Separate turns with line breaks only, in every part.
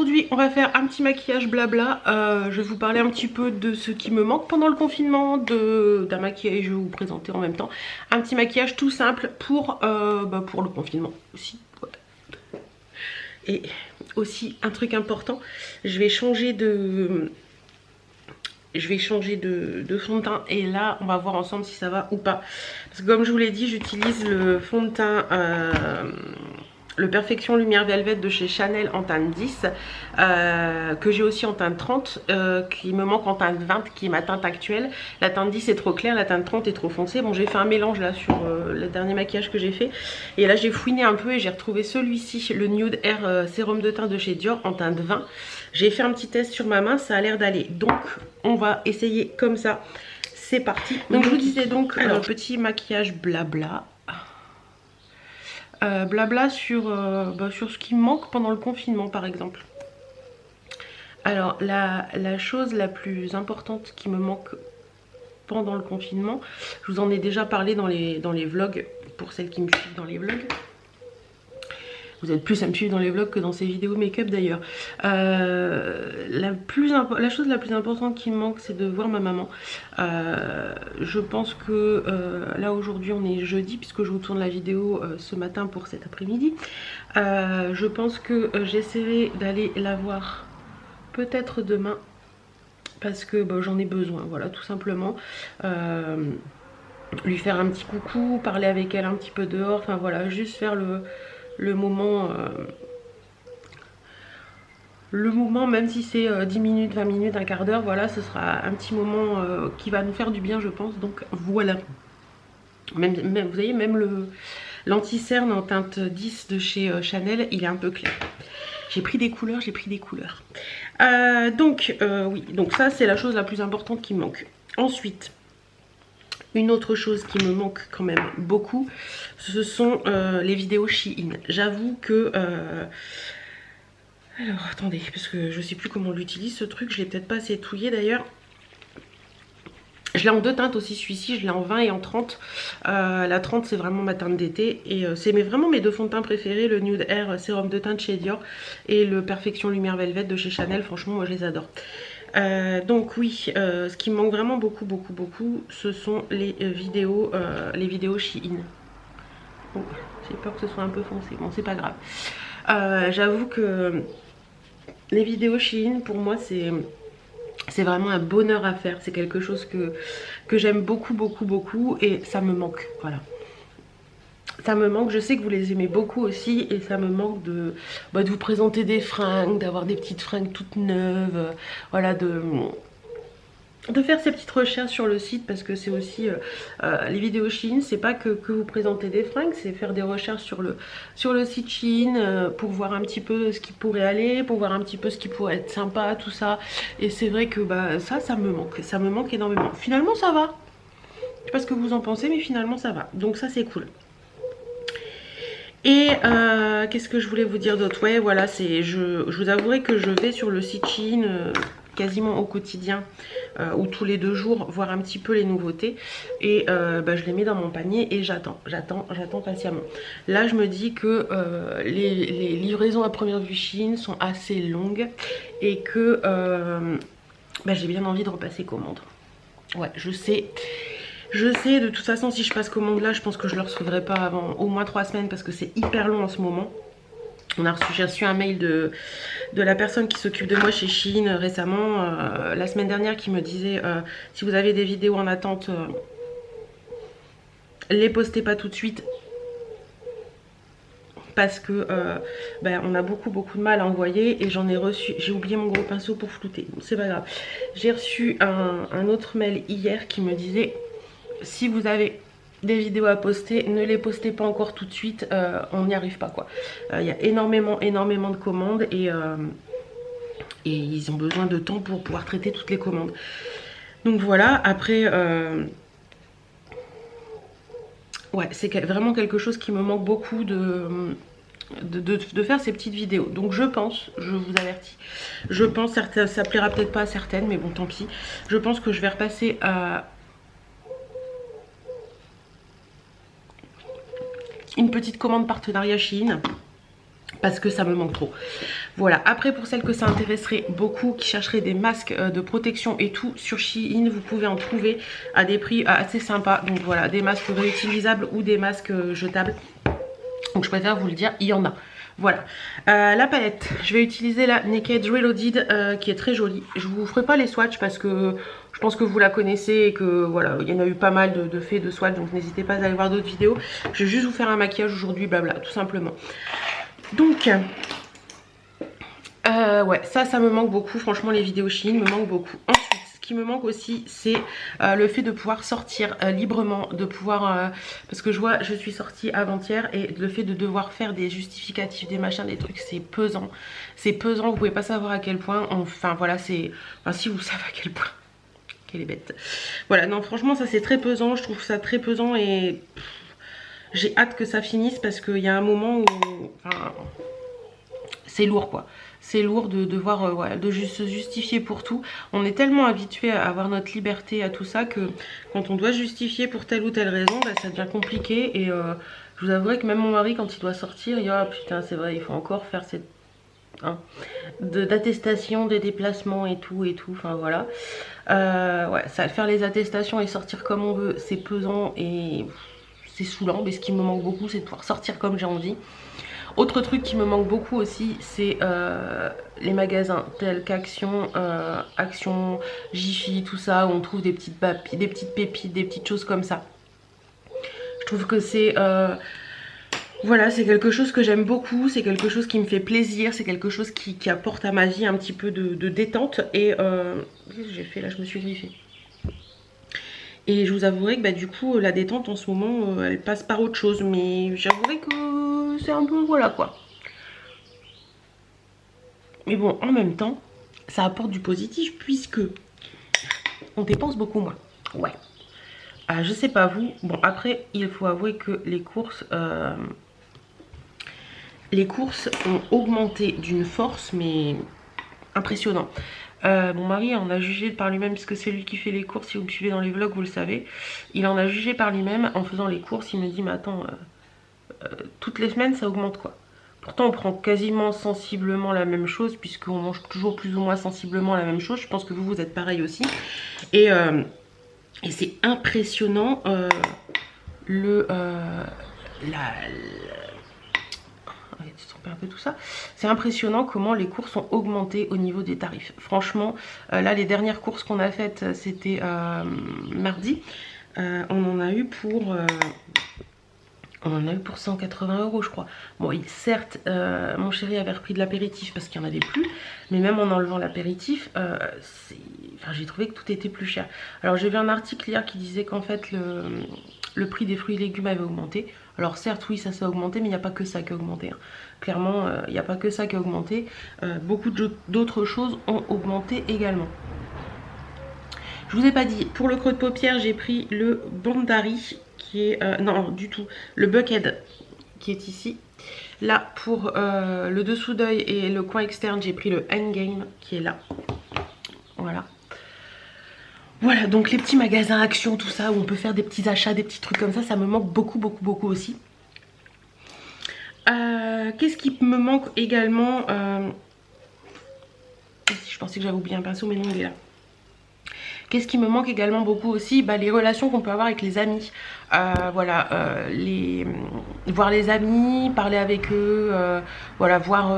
aujourd'hui on va faire un petit maquillage blabla. Je vais vous parler un petit peu de ce qui me manque pendant le confinement, d'un maquillage, je vais vous présenter en même temps un petit maquillage tout simple pour le confinement aussi. Voilà. Et aussi un truc important, je vais changer de fond de teint et là on va voir ensemble si ça va ou pas. Parce que comme je vous l'ai dit, j'utilise le fond de teint le Perfection Lumière Velvet de chez Chanel en teinte 10, que j'ai aussi en teinte 30, qui me manque en teinte 20, qui est ma teinte actuelle. La teinte 10 est trop claire, la teinte 30 est trop foncée. Bon, j'ai fait un mélange là sur le dernier maquillage que j'ai fait. Et là, j'ai fouiné un peu et j'ai retrouvé celui-ci, le Nude Air Sérum de teint de chez Dior en teinte 20. J'ai fait un petit test sur ma main, ça a l'air d'aller. Donc, on va essayer comme ça. C'est parti. Donc, je vous disais donc, alors, petit maquillage blabla. Blabla sur ce qui me manque pendant le confinement par exemple. Alors la chose la plus importante qui me manque pendant le confinement, je vous en ai déjà parlé dans les vlogs, pour celles qui me suivent dans les vlogs. Vous êtes plus à me suivre dans les vlogs que dans ces vidéos make-up d'ailleurs. La chose la plus importante qui me manque, c'est de voir ma maman. Je pense que là aujourd'hui on est jeudi puisque je vous tourne la vidéo ce matin pour cet après-midi. Je pense que j'essaierai d'aller la voir peut-être demain parce que j'en ai besoin, voilà, tout simplement. Lui faire un petit coucou, parler avec elle un petit peu dehors, enfin voilà, juste faire le moment, même si c'est 10 minutes, 20 minutes, un quart d'heure, voilà, ce sera un petit moment qui va nous faire du bien je pense, donc voilà. Même vous voyez, même l'anti-cerne en teinte 10 de chez Chanel, il est un peu clair. J'ai pris des couleurs, oui, donc ça c'est la chose la plus importante qui me manque. Ensuite, une autre chose qui me manque quand même beaucoup, ce sont les vidéos Shein. J'avoue que... alors attendez, parce que je sais plus comment on l'utilise ce truc, je l'ai peut-être pas assez touillé d'ailleurs. Je l'ai en deux teintes aussi celui-ci, je l'ai en 20 et en 30. La 30 c'est vraiment ma teinte d'été et c'est vraiment mes deux fonds de teint préférés, le Nude Air Sérum de teint de chez Dior et le Perfection Lumière Velvet de chez Chanel. Franchement moi je les adore. Donc oui, ce qui me manque vraiment beaucoup, ce sont les vidéos Shein. Bon, j'ai peur que ce soit un peu foncé, bon c'est pas grave. J'avoue que les vidéos Shein pour moi c'est vraiment un bonheur à faire, c'est quelque chose que j'aime beaucoup et ça me manque, voilà. Ça me manque, je sais que vous les aimez beaucoup aussi et ça me manque de vous présenter des fringues, d'avoir des petites fringues toutes neuves, voilà, de faire ces petites recherches sur le site parce que c'est aussi les vidéos Shein, c'est pas que vous présentez des fringues, c'est faire des recherches sur le site Shein pour voir un petit peu ce qui pourrait aller, pour voir un petit peu ce qui pourrait être sympa, tout ça. Et c'est vrai que ça me manque énormément. Finalement ça va, je sais pas ce que vous en pensez mais finalement ça va, donc ça c'est cool. Et qu'est-ce que je voulais vous dire d'autre? Ouais voilà, je vous avouerai que je vais sur le site Shein quasiment au quotidien ou tous les 2 jours voir un petit peu les nouveautés et je les mets dans mon panier et j'attends patiemment. Là je me dis que les livraisons à première vue Shein sont assez longues et que j'ai bien envie de repasser commande. Ouais, je sais, de toute façon si je passe commande là je pense que je ne le recevrai pas avant au moins 3 semaines parce que c'est hyper long en ce moment. J'ai reçu un mail de la personne qui s'occupe de moi chez Shein récemment, la semaine dernière, qui me disait si vous avez des vidéos en attente, les postez pas tout de suite parce que on a beaucoup de mal à envoyer et j'en ai reçu, j'ai oublié mon gros pinceau pour flouter, c'est pas grave. J'ai reçu un autre mail hier qui me disait si vous avez des vidéos à poster, ne les postez pas encore tout de suite, on n'y arrive pas quoi. Il y a énormément de commandes et ils ont besoin de temps pour pouvoir traiter toutes les commandes. Donc voilà, après ouais, c'est vraiment quelque chose qui me manque beaucoup de faire ces petites vidéos. Donc je pense, je vous avertis, je pense, ça plaira peut-être pas à certaines mais bon tant pis, je pense que je vais repasser à une petite commande partenariat Shein parce que ça me manque trop. Voilà, après pour celles que ça intéresserait beaucoup, qui chercheraient des masques de protection et tout, sur Shein, vous pouvez en trouver à des prix assez sympas. Donc voilà, des masques réutilisables ou des masques jetables. Donc je préfère vous le dire, il y en a. Voilà, la palette, je vais utiliser la Naked Reloaded qui est très jolie. Je vous ferai pas les swatchs parce que je pense que vous la connaissez et que voilà, il y en a eu pas mal de faits de swatch, donc n'hésitez pas à aller voir d'autres vidéos. Je vais juste vous faire un maquillage aujourd'hui, blabla, tout simplement. Donc, ouais, ça me manque beaucoup, franchement les vidéos Shein me manquent beaucoup. Ensuite, ce qui me manque aussi, c'est le fait de pouvoir sortir librement, de pouvoir, parce que je suis sortie avant-hier et le fait de devoir faire des justificatifs, des machins, des trucs, c'est pesant. C'est pesant, vous pouvez pas savoir à quel point, enfin voilà, c'est, enfin si vous savez à quel point, qu'elle est bête. Voilà, non franchement ça c'est très pesant, je trouve ça très pesant et j'ai hâte que ça finisse parce qu'il y a un moment où, enfin, c'est lourd quoi. C'est lourd de devoir ouais, de juste se justifier pour tout. On est tellement habitué à avoir notre liberté, à tout ça, que quand on doit justifier pour telle ou telle raison, bah, ça devient compliqué. Et je vous avouerai que même mon mari, quand il doit sortir, il dit « Ah putain, c'est vrai, il faut encore faire cette... Hein, d'attestation des déplacements et tout, enfin voilà. Ouais, ça, faire les attestations et sortir comme on veut, c'est pesant et c'est saoulant. Mais ce qui me manque beaucoup, c'est de pouvoir sortir comme j'ai envie. Autre truc qui me manque beaucoup aussi, c'est les magasins tels qu'Action, Action, Jiffy, tout ça, où on trouve des petites pépites, des petites choses comme ça. Je trouve que c'est... voilà, c'est quelque chose que j'aime beaucoup, c'est quelque chose qui me fait plaisir, c'est quelque chose qui apporte à ma vie un petit peu de détente. Et qu'est-ce que j'ai fait là? Je me suis griffée. Et je vous avouerai que bah, du coup, la détente en ce moment, elle passe par autre chose. Mais j'avouerai que c'est un peu, voilà quoi. Mais bon, en même temps, ça apporte du positif puisque on dépense beaucoup moins. Ouais. Je sais pas vous. Bon, après, il faut avouer que les courses ont augmenté d'une force, mais impressionnant. Mon mari en a jugé par lui-même, puisque c'est lui qui fait les courses. Si vous me suivez dans les vlogs, vous le savez. Il en a jugé par lui-même en faisant les courses. Il me dit, mais attends, toutes les semaines, ça augmente quoi? Pourtant, on prend quasiment sensiblement la même chose, puisqu'on mange toujours plus ou moins sensiblement la même chose. Je pense que vous êtes pareil aussi. Et c'est impressionnant un peu tout ça. C'est impressionnant comment les courses ont augmenté au niveau des tarifs. Franchement, là, les dernières courses qu'on a faites, c'était mardi. On en a eu pour... On en a eu pour 180 €, je crois. Bon, certes, mon chéri avait repris de l'apéritif parce qu'il n'y en avait plus. Mais même en enlevant l'apéritif, enfin, j'ai trouvé que tout était plus cher. Alors, j'ai vu un article hier qui disait qu'en fait, le prix des fruits et légumes avait augmenté. Alors, certes, oui, ça a augmenté, mais il n'y a pas que ça qui a augmenté. Hein. Clairement, il n'y a pas que ça qui a augmenté. Beaucoup d'autres choses ont augmenté également. Je vous ai pas dit, pour le creux de paupière, j'ai pris le Bandari qui est... non, du tout. Le Buckhead qui est ici. Là, pour le dessous d'œil et le coin externe, j'ai pris le Endgame qui est là. Voilà. Voilà, donc les petits magasins Action, tout ça, où on peut faire des petits achats, des petits trucs comme ça me manque beaucoup, beaucoup, beaucoup aussi. Qu'est-ce qui me manque également je pensais que j'avais oublié un pinceau, mais non, il est là. Qu'est-ce qui me manque également beaucoup aussi, bah, les relations qu'on peut avoir avec les amis. Voilà, voir les amis, parler avec eux, voilà, voir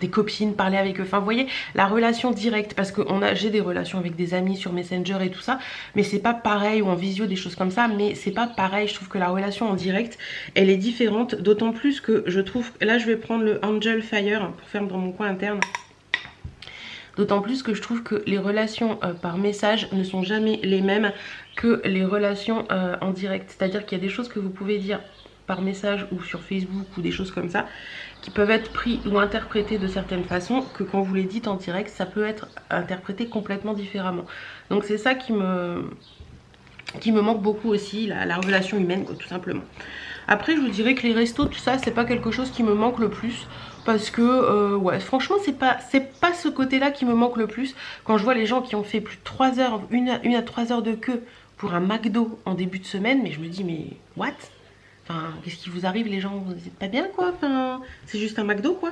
des copines, parler avec eux. Enfin, vous voyez, la relation directe, parce que j'ai des relations avec des amis sur Messenger et tout ça, mais c'est pas pareil, ou en visio, des choses comme ça, mais c'est pas pareil. Je trouve que la relation en direct, elle est différente, d'autant plus que je trouve... Là, je vais prendre le Angel Fire pour faire dans mon coin interne. D'autant plus que je trouve que les relations par message ne sont jamais les mêmes que les relations en direct. C'est-à-dire qu'il y a des choses que vous pouvez dire par message ou sur Facebook ou des choses comme ça qui peuvent être pris ou interprétés de certaines façons que quand vous les dites en direct, ça peut être interprété complètement différemment. Donc c'est ça qui me manque beaucoup aussi, la relation humaine quoi, tout simplement. Après je vous dirais que les restos, tout ça, c'est pas quelque chose qui me manque le plus. Parce que, ouais, franchement, c'est pas ce côté-là qui me manque le plus. Quand je vois les gens qui ont fait plus de 3 heures, 1 à 3 heures de queue pour un McDo en début de semaine, mais je me dis, mais what? Enfin, qu'est-ce qui vous arrive les gens? Vous n'êtes pas bien quoi? Enfin, c'est juste un McDo quoi.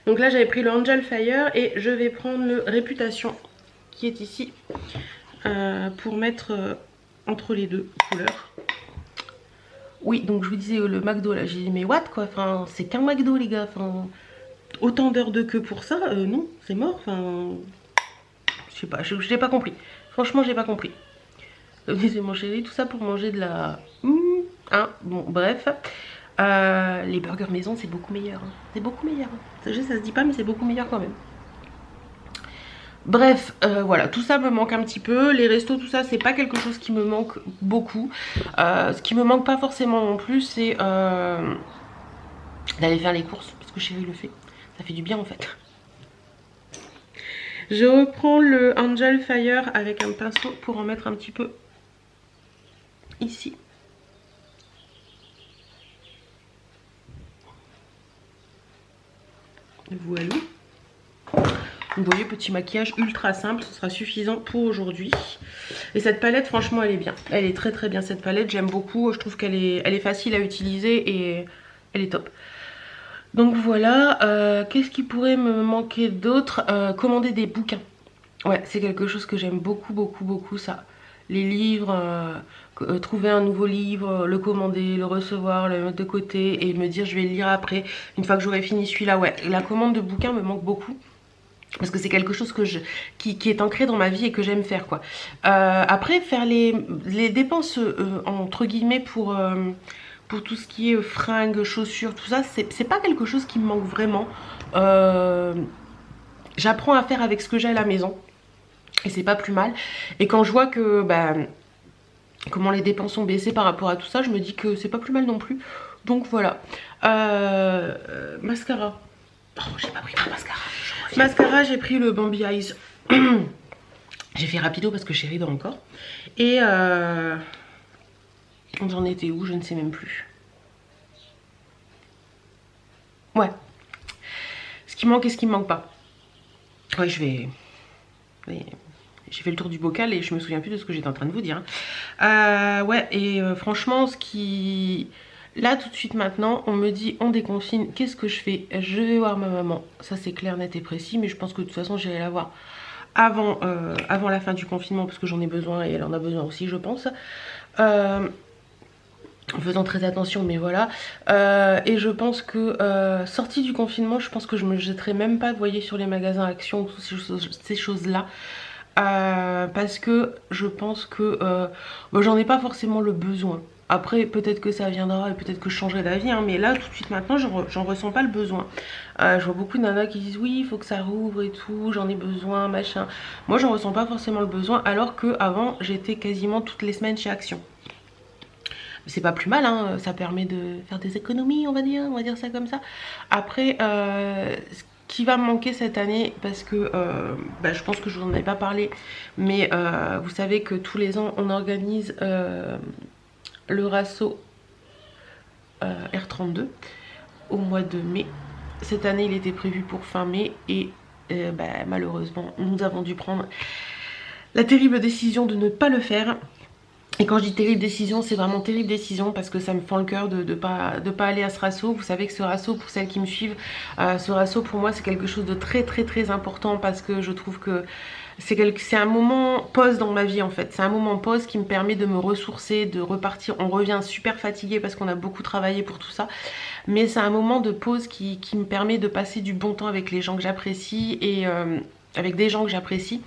Donc là j'avais pris le Angel Fire et je vais prendre le Réputation qui est ici pour mettre entre les deux couleurs. Oui, donc je vous disais le McDo là, j'ai dit mais what quoi, enfin c'est qu'un McDo les gars, enfin autant d'heures de queue pour ça, non, c'est mort, enfin je sais pas, je l'ai pas compris. Franchement j'ai pas compris. C'est mon chéri, tout ça pour manger de la... Hein, bon bref. Les burgers maison c'est beaucoup meilleur, hein. C'est beaucoup meilleur, hein. Ça se dit pas mais c'est beaucoup meilleur quand même. Bref, voilà, tout ça me manque un petit peu. Les restos, tout ça, c'est pas quelque chose qui me manque beaucoup. Ce qui me manque pas forcément non plus, c'est d'aller faire les courses, parce que chérie le fait. Ça fait du bien en fait. Je reprends le Angel Fire avec un pinceau pour en mettre un petit peu ici. Voilà. Vous voyez, petit maquillage ultra simple, ce sera suffisant pour aujourd'hui. Et cette palette, franchement, elle est bien. Elle est très très bien cette palette, j'aime beaucoup. Je trouve qu'elle est facile à utiliser et elle est top. Donc voilà, qu'est-ce qui pourrait me manquer d'autre? Commander des bouquins. Ouais, c'est quelque chose que j'aime beaucoup, beaucoup, beaucoup ça. Les livres, trouver un nouveau livre, le commander, le recevoir, le mettre de côté et me dire je vais le lire après, une fois que j'aurai fini celui-là. Ouais, la commande de bouquins me manque beaucoup. Parce que c'est quelque chose que qui est ancré dans ma vie et que j'aime faire quoi. Après faire les dépenses entre guillemets pour tout ce qui est fringues, chaussures, tout ça, c'est pas quelque chose qui me manque vraiment. J'apprends à faire avec ce que j'ai à la maison et c'est pas plus mal. Et quand je vois que comment les dépenses ont baissé par rapport à tout ça, je me dis que c'est pas plus mal non plus. Donc voilà. Mascara. Oh, j'ai pas pris mon mascara. Mascara, j'ai pris le Bambi Eyes. J'ai fait rapido parce que chérie dort encore. Et j'en étais où? Je ne sais même plus. Ouais. Ce qui manque et ce qui me manque pas. Ouais, je vais... J'ai fait le tour du bocal et je me souviens plus de ce que j'étais en train de vous dire. Ouais, et franchement, ce qui... Là, tout de suite maintenant, on me dit on déconfine, qu'est-ce que je fais? Je vais voir ma maman. Ça, c'est clair, net et précis, mais je pense que de toute façon, j'irai la voir avant la fin du confinement parce que j'en ai besoin et elle en a besoin aussi, je pense. En faisant très attention, mais voilà. Et je pense que sortie du confinement, je pense que je me jetterai même pas, vous voyez, sur les magasins Action ou ces choses-là. Parce que je pense que j'en ai pas forcément le besoin. Après peut-être que ça viendra et peut-être que je changerai d'avis hein, mais là tout de suite maintenant j'en ressens pas le besoin. Je vois beaucoup de nanas qui disent oui il faut que ça rouvre et tout, j'en ai besoin machin. Moi j'en ressens pas forcément le besoin alors que avant j'étais quasiment toutes les semaines chez Action. C'est pas plus mal hein, ça permet de faire des économies on va dire ça comme ça. Après ce qui va me manquer cette année parce que je pense que je vous en ai pas parlé mais vous savez que tous les ans on organise le Rasso R32 au mois de mai. Cette année il était prévu pour fin mai et malheureusement nous avons dû prendre la terrible décision de ne pas le faire. Et quand je dis terrible décision, c'est vraiment terrible décision parce que ça me fend le cœur de pas aller à ce rasso. Vous savez que ce rasso, pour celles qui me suivent, ce rasso pour moi c'est quelque chose de très très très important parce que je trouve que c'est un moment pause dans ma vie en fait. C'est un moment pause qui me permet de me ressourcer, de repartir. On revient super fatigué parce qu'on a beaucoup travaillé pour tout ça. Mais c'est un moment de pause qui me permet de passer du bon temps avec les gens que j'apprécie et avec des gens que j'apprécie.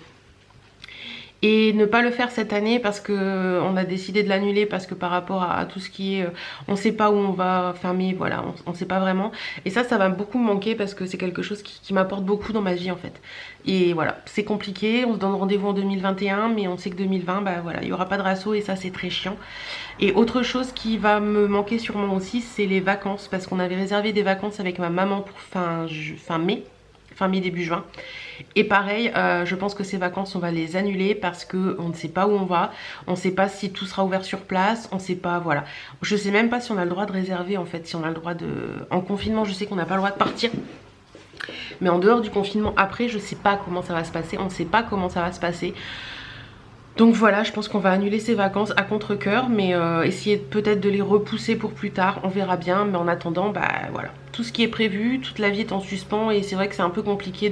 Et ne pas le faire cette année parce que on a décidé de l'annuler parce que par rapport à tout ce qui est on sait pas où on va fermer, voilà, on sait pas vraiment. Et ça va beaucoup me manquer parce que c'est quelque chose qui m'apporte beaucoup dans ma vie en fait. Et voilà, c'est compliqué, on se donne rendez-vous en 2021 mais on sait que 2020 voilà, il y aura pas de rasso et ça c'est très chiant. Et autre chose qui va me manquer sûrement aussi, c'est les vacances parce qu'on avait réservé des vacances avec ma maman pour fin mai début juin. Et pareil, je pense que ces vacances on va les annuler parce que on ne sait pas où on va, on ne sait pas si tout sera ouvert sur place, on ne sait pas, voilà. Je sais même pas si on a le droit de réserver en fait, si on a le droit de... En confinement je sais qu'on n'a pas le droit de partir. Mais en dehors du confinement après je sais pas comment ça va se passer, on ne sait pas comment ça va se passer. Donc voilà, je pense qu'on va annuler ces vacances à contre-cœur, mais essayer peut-être de les repousser pour plus tard, on verra bien. Mais en attendant, bah voilà, tout ce qui est prévu, toute la vie est en suspens et c'est vrai que c'est un peu compliqué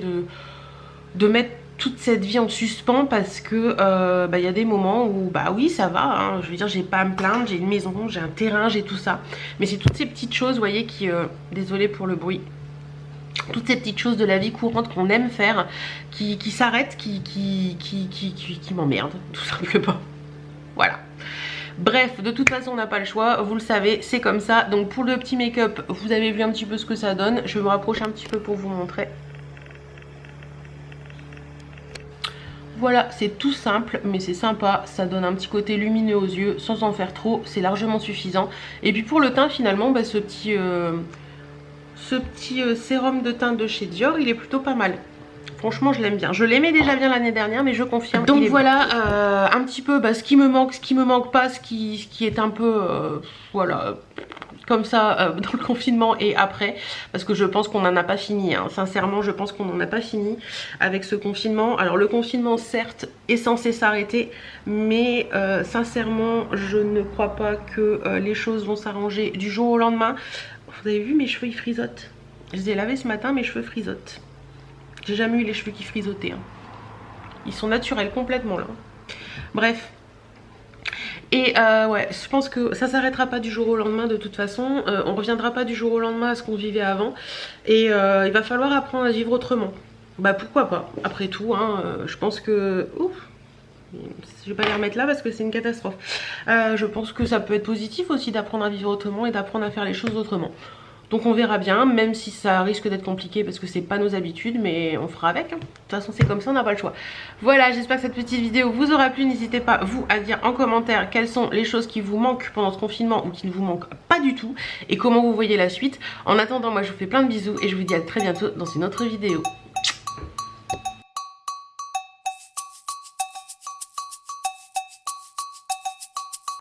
de mettre toute cette vie en suspens parce que bah, y a des moments où bah oui ça va, hein, je veux dire j'ai pas à me plaindre, j'ai une maison, j'ai un terrain, j'ai tout ça. Mais c'est toutes ces petites choses, vous voyez, qui, désolée pour le bruit, toutes ces petites choses de la vie courante qu'on aime faire qui s'arrêtent, qui m'emmerdent tout simplement. Voilà. Bref, de toute façon on n'a pas le choix, vous le savez, c'est comme ça. Donc pour le petit make-up, vous avez vu un petit peu ce que ça donne. Je vais me rapprocher un petit peu pour vous montrer. Voilà, c'est tout simple, mais c'est sympa. Ça donne un petit côté lumineux aux yeux, sans en faire trop, c'est largement suffisant. Et puis pour le teint, finalement, bah, ce petit sérum de teint de chez Dior, il est plutôt pas mal. Franchement, je l'aime bien. Je l'aimais déjà bien l'année dernière, mais je confirme. Donc voilà, un petit peu bah, ce qui me manque pas, ce qui est un peu, voilà, comme ça dans le confinement et après, parce que je pense qu'on n'en a pas fini, hein. Sincèrement je pense qu'on n'en a pas fini avec ce confinement. Alors le confinement certes est censé s'arrêter, mais sincèrement je ne crois pas que les choses vont s'arranger du jour au lendemain. Vous avez vu, mes cheveux ils frisotent, je les ai lavés ce matin, mes cheveux frisotent. J'ai jamais eu les cheveux qui frisotaient, hein. Ils sont naturels complètement là. Bref. Et ouais, je pense que ça s'arrêtera pas du jour au lendemain de toute façon. On reviendra pas du jour au lendemain à ce qu'on vivait avant. Et il va falloir apprendre à vivre autrement. Bah pourquoi pas, après tout, hein, je pense que... Ouf, je vais pas les remettre là parce que c'est une catastrophe. Je pense que ça peut être positif aussi d'apprendre à vivre autrement et d'apprendre à faire les choses autrement. Donc on verra bien, même si ça risque d'être compliqué parce que c'est pas nos habitudes, mais on fera avec, hein. De toute façon c'est comme ça, on n'a pas le choix. Voilà, j'espère que cette petite vidéo vous aura plu. N'hésitez pas, vous, à dire en commentaire quelles sont les choses qui vous manquent pendant ce confinement ou qui ne vous manquent pas du tout, et comment vous voyez la suite. En attendant, moi je vous fais plein de bisous et je vous dis à très bientôt dans une autre vidéo.